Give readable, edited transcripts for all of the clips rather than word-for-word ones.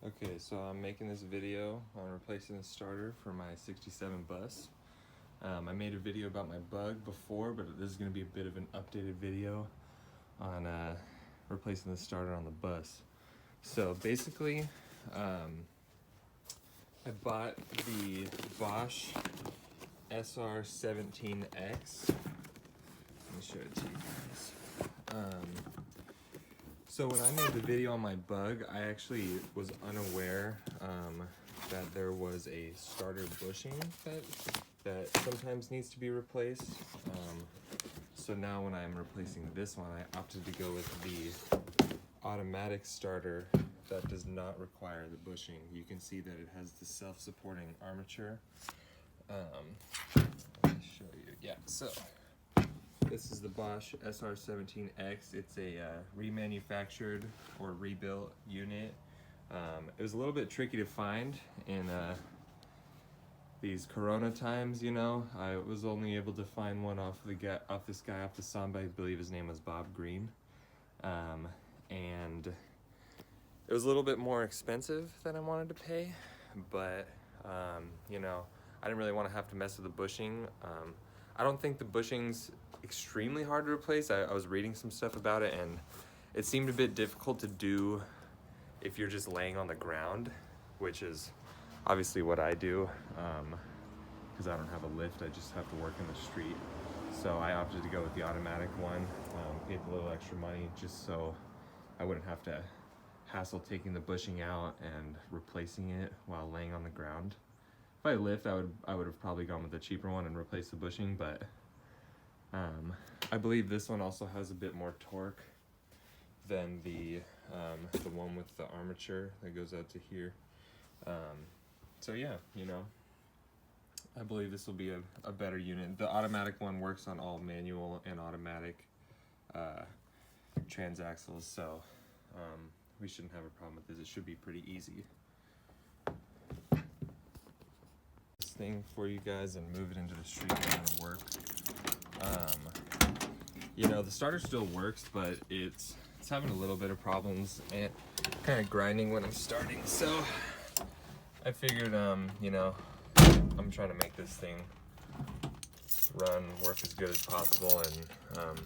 Okay, so I'm making this video on replacing the starter for my 67 bus. I made a video about my bug before, but this is going to be a bit of an updated video on replacing the starter on the bus. So basically, I bought the Bosch SR17X. Let me show it to you guys. So when I made the video on my bug, I actually was unaware that there was a starter bushing that sometimes needs to be replaced. So now when I'm replacing this one, I opted to go with the automatic starter that does not require the bushing. You can see that it has the self-supporting armature. Let me show you. Yeah, so this is the Bosch SR17X. It's a remanufactured or rebuilt unit. It was a little bit tricky to find in these Corona times, you know. I was only able to find one off this guy off the Samba. I believe his name was Bob Green. And it was a little bit more expensive than I wanted to pay, but you know, I didn't really want to have to mess with the bushing. I don't think the bushing's extremely hard to replace. I was reading some stuff about it, and it seemed a bit difficult to do if you're just laying on the ground, which is obviously what I do, because I don't have a lift. I just have to work in the street. So I opted to go with the automatic one, paid a little extra money just so I wouldn't have to hassle taking the bushing out and replacing it while laying on the ground. If I lift, I would have probably gone with the cheaper one and replaced the bushing, but I believe this one also has a bit more torque than the one with the armature that goes out to here. So yeah, you know, I believe this will be a better unit. The automatic one works on all manual and automatic transaxles, so we shouldn't have a problem with this. It should be pretty easy. This thing for you guys and move it into the street and work. You know, the starter still works, but it's having a little bit of problems and kind of grinding when I'm starting. So I figured, you know, I'm trying to make this thing work as good as possible, and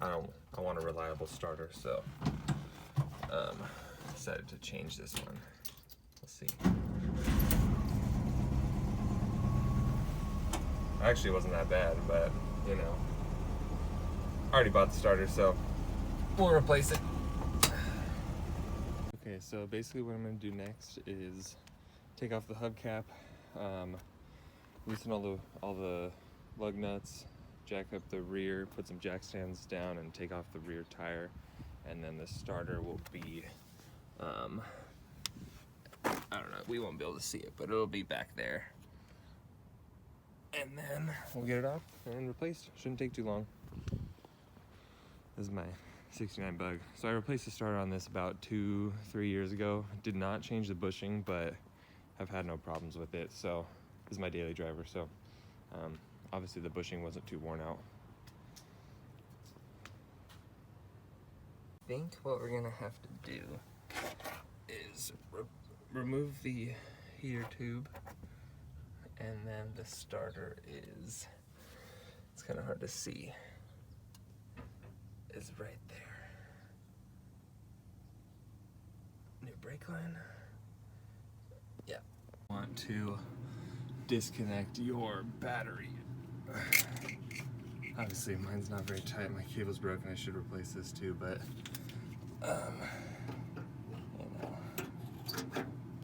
I want a reliable starter, so decided to change this one. Let's see. Actually, it wasn't that bad, but you know, I already bought the starter, so we'll replace it. Okay, so basically what I'm going to do next is take off the hubcap, loosen all the lug nuts, jack up the rear, put some jack stands down, and take off the rear tire, and then the starter will be, I don't know, we won't be able to see it, but it'll be back there. And then we'll get it off and replaced. Shouldn't take too long. This is my 69 bug. So I replaced the starter on this about 2-3 years ago. Did not change the bushing, but I've had no problems with it. So this is my daily driver. So obviously the bushing wasn't too worn out. I think what we're gonna have to do is remove the heater tube, and then the starter is, it's kind of hard to see, is right there. New brake line. Yeah. Want to disconnect your battery. Obviously mine's not very tight, my cable's broken, I should replace this too, but you know,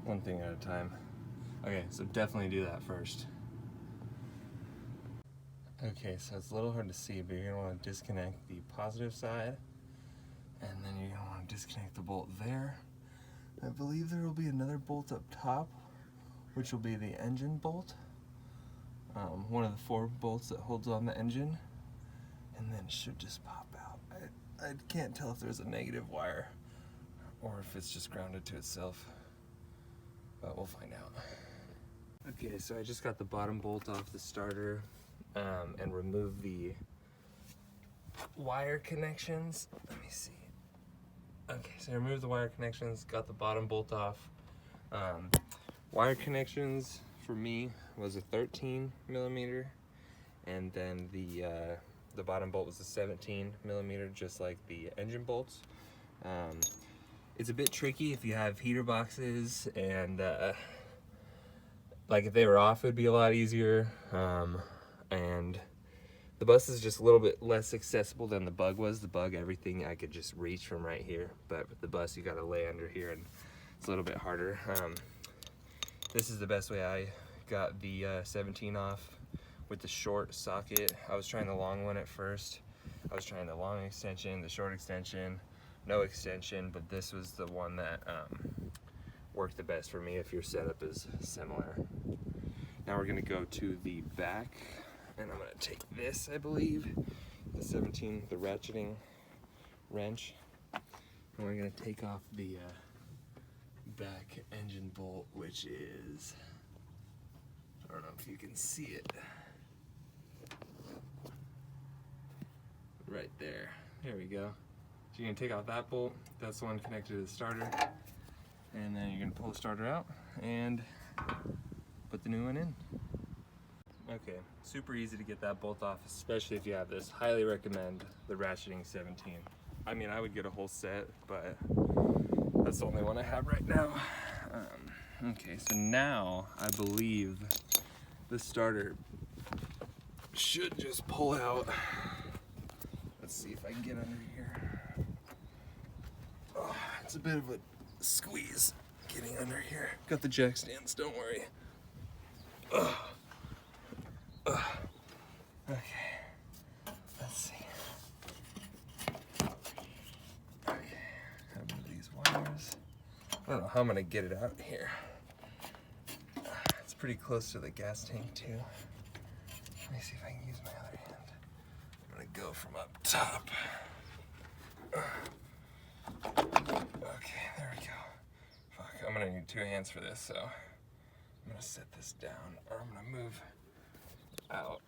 one thing at a time. Okay, so definitely do that first. Okay, so it's a little hard to see, but you're gonna want to disconnect the positive side, and then you're gonna want to disconnect the bolt there. I believe there will be another bolt up top, which will be the engine bolt. One of the 4 bolts that holds on the engine, and then it should just pop out. I can't tell if there's a negative wire or if it's just grounded to itself, but we'll find out. Okay, so I just got the bottom bolt off the starter and removed the wire connections. Let me see. Okay, so I removed the wire connections, got the bottom bolt off. Wire connections for me was a 13 millimeter, and then the bottom bolt was a 17 millimeter, just like the engine bolts. It's a bit tricky if you have heater boxes, and like if they were off, it would be a lot easier. And the bus is just a little bit less accessible than the Bug was. The Bug, everything I could just reach from right here, but with the bus, you got to lay under here, and it's a little bit harder. This is the best way I got the 17 off, with the short socket. I was trying the long one at first. I was trying the long extension, the short extension, no extension, but this was the one that worked the best for me if your setup is similar. Now we're gonna go to the back, and I'm gonna take this, I believe, the 17, the ratcheting wrench, and we're gonna take off the back engine bolt, which is, I don't know if you can see it, right there. There we go. So you're gonna take off that bolt. That's the one connected to the starter, and then you're gonna pull the starter out and put the new one in. Okay, super easy to get that bolt off, especially if you have this. Highly recommend the ratcheting 17. I mean, I would get a whole set, but that's the only one I have right now. Okay, so now I believe the starter should just pull out. Let's see if I can get under here. Oh, it's a bit of a squeeze getting under here. Got the jack stands, don't worry. Okay, let's see. Okay, have one of these wires. I don't know how I'm gonna get it out here. It's pretty close to the gas tank too. Let me see if I can use my other hand. I'm gonna go from up top. Okay, there we go. Fuck, I'm gonna need 2 hands for this, so I'm gonna set this down, or I'm gonna move out.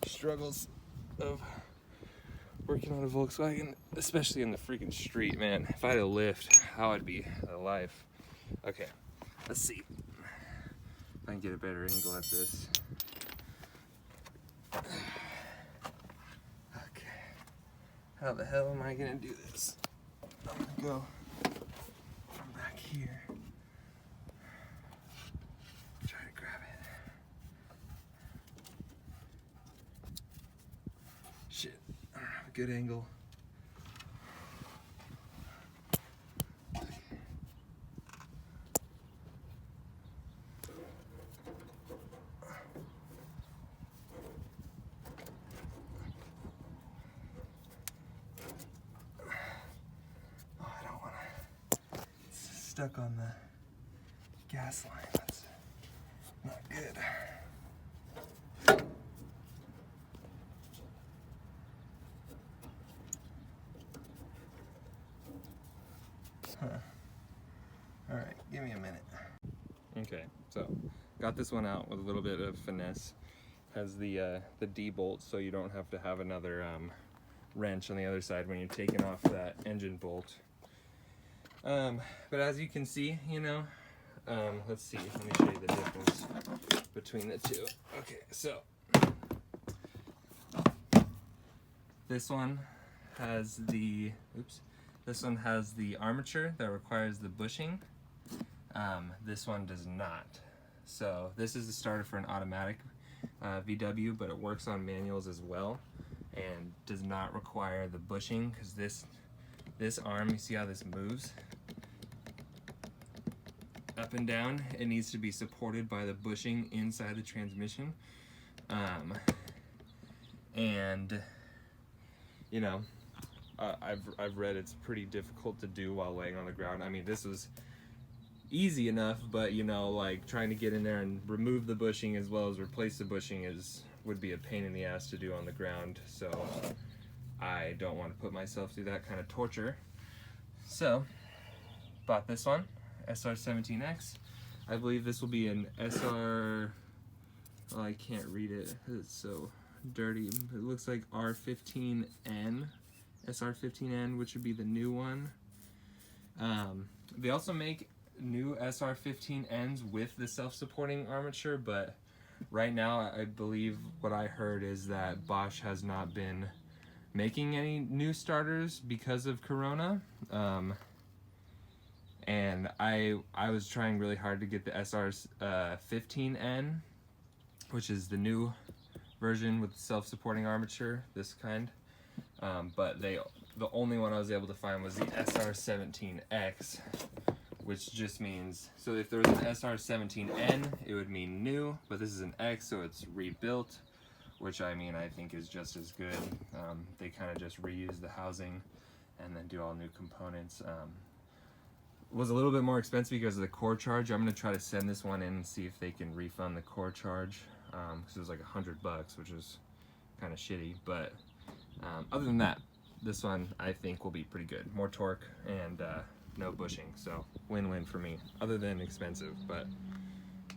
Struggles of working on a Volkswagen, especially in the freaking street, man. If I had a lift, how I'd be alive. Okay, let's see if I can get a better angle at this. Okay, how the hell am I gonna do this? I'm gonna go from back here. Try to grab it. Shit, I don't have a good angle. Stuck on the gas line. That's not good. Huh. All right, give me a minute. Okay, so got this one out with a little bit of finesse. Has the D bolt, so you don't have to have another wrench on the other side when you're taking off that engine bolt. But as you can see, you know, let's see, let me show you the difference between the two. Okay, so this one has the, this one has the armature that requires the bushing. This one does not. So this is the starter for an automatic VW, but it works on manuals as well, and does not require the bushing, because this arm, you see how this moves up and down? It needs to be supported by the bushing inside the transmission. And you know, I've read it's pretty difficult to do while laying on the ground. I mean, this was easy enough, but you know, like trying to get in there and remove the bushing as well as replace the bushing would be a pain in the ass to do on the ground. So I don't want to put myself through that kind of torture. So bought this one, SR17X. I believe this will be an SR, oh, I can't read it, it's so dirty. It looks like R15N SR15N, which would be the new one. They also make new SR15Ns with the self-supporting armature, but right now I believe what I heard is that Bosch has not been making any new starters because of Corona. And I was trying really hard to get the SR15N, which is the new version with self-supporting armature, this kind. But the only one I was able to find was the SR17X, which just means, so if there was an SR17N, it would mean new, but this is an X, so it's rebuilt, which I mean, I think is just as good. They kind of just reuse the housing and then do all new components. Was a little bit more expensive because of the core charge. I'm gonna try to send this one in and see if they can refund the core charge, because it was like $100, which is kind of shitty, but other than that, this one I think will be pretty good. More torque and no bushing, so win-win for me. Other than expensive, but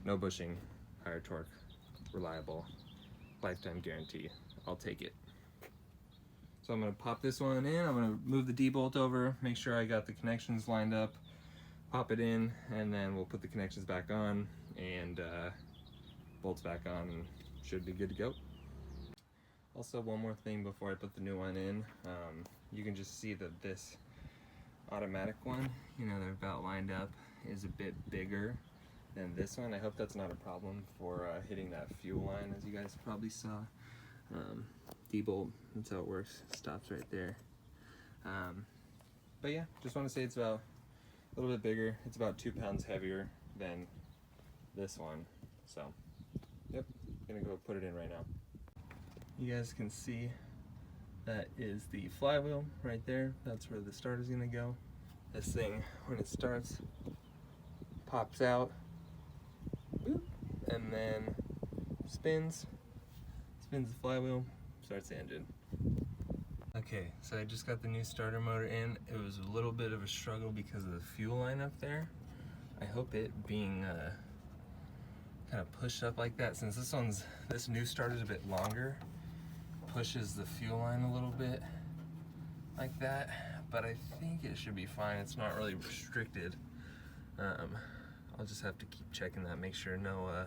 no bushing, higher torque, reliable, lifetime guarantee. I'll take it. So I'm gonna pop this one in. I'm gonna move the D-bolt over, make sure I got the connections lined up, pop it in, and then we'll put the connections back on and bolts back on, and should be good to go. Also, one more thing before I put the new one in. You can just see that this automatic one, you know, they're about lined up, is a bit bigger than this one. I hope that's not a problem for hitting that fuel line, as you guys probably saw. D-bolt, that's how it works, stops right there. But yeah, just want to say it's about a little bit bigger. It's about 2 pounds heavier than this one. So, yep, gonna go put it in right now. You guys can see that is the flywheel right there. That's where the starter's gonna go. This thing, when it starts, pops out, boop, and then spins the flywheel, starts the engine. Okay, so I just got the new starter motor in. It was a little bit of a struggle because of the fuel line up there. I hope it being kind of pushed up like that, since this new starter's a bit longer, pushes the fuel line a little bit like that, but I think it should be fine. It's not really restricted. I'll just have to keep checking that, make sure no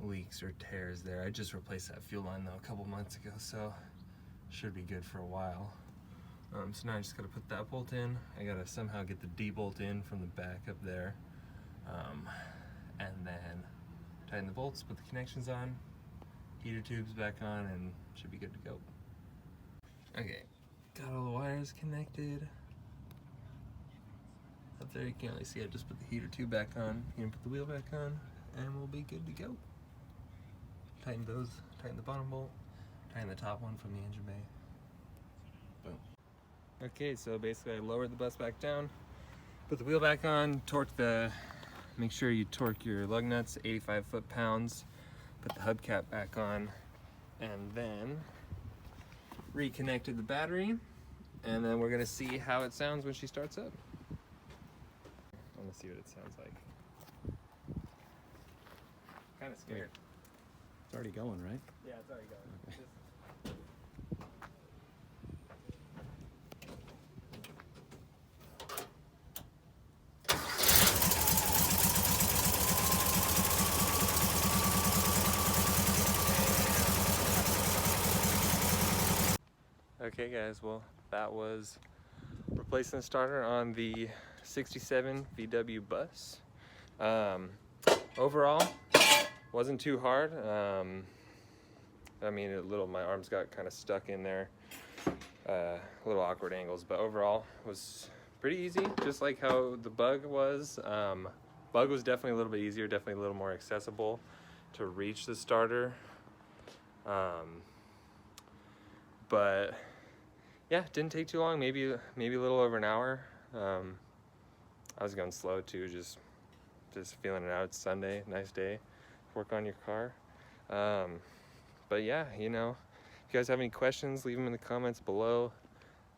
leaks or tears there. I just replaced that fuel line though a couple months ago, so should be good for a while. So now I just gotta put that bolt in. I gotta somehow get the D-bolt in from the back up there, and then tighten the bolts, put the connections on, heater tubes back on, and should be good to go. Okay, got all the wires connected. Up there you can't really see it, just put the heater tube back on, you can put the wheel back on, and we'll be good to go. Tighten those, tighten the bottom bolt, tighten the top one from the engine bay. Boom. Okay, so basically I lowered the bus back down, put the wheel back on, make sure you torque your lug nuts, 85 foot-pounds, put the hubcap back on, and then reconnected the battery, and then we're gonna see how it sounds when she starts up. I wanna see what it sounds like. Kinda scared. It's already going, right? Yeah, it's already going. Okay. Okay guys, well that was replacing the starter on the 67 VW bus. Overall, wasn't too hard. I mean, my arms got kind of stuck in there, little awkward angles, but overall was pretty easy, just like how the Bug was. Bug was definitely a little bit easier, definitely a little more accessible to reach the starter. But yeah, didn't take too long, maybe a little over an hour. I was going slow too, just feeling it out. It's Sunday, nice day, work on your car. But yeah, you know, if you guys have any questions, leave them in the comments below.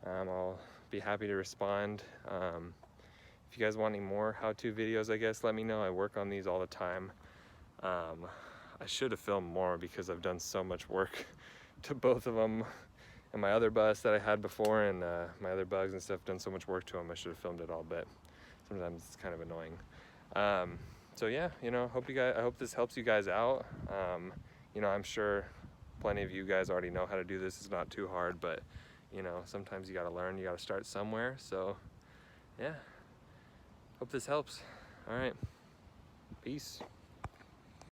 I'll be happy to respond. If you guys want any more how-to videos, I guess, let me know. I work on these all the time. I should have filmed more because I've done so much work to both of them, and my other bus that I had before, and my other bugs and stuff, done so much work to them. I should have filmed it all, but sometimes it's kind of annoying. So yeah, you know, I hope this helps you guys out. You know, I'm sure plenty of you guys already know how to do this. It's not too hard, but you know, sometimes you got to learn. You got to start somewhere. So yeah, hope this helps. All right, peace.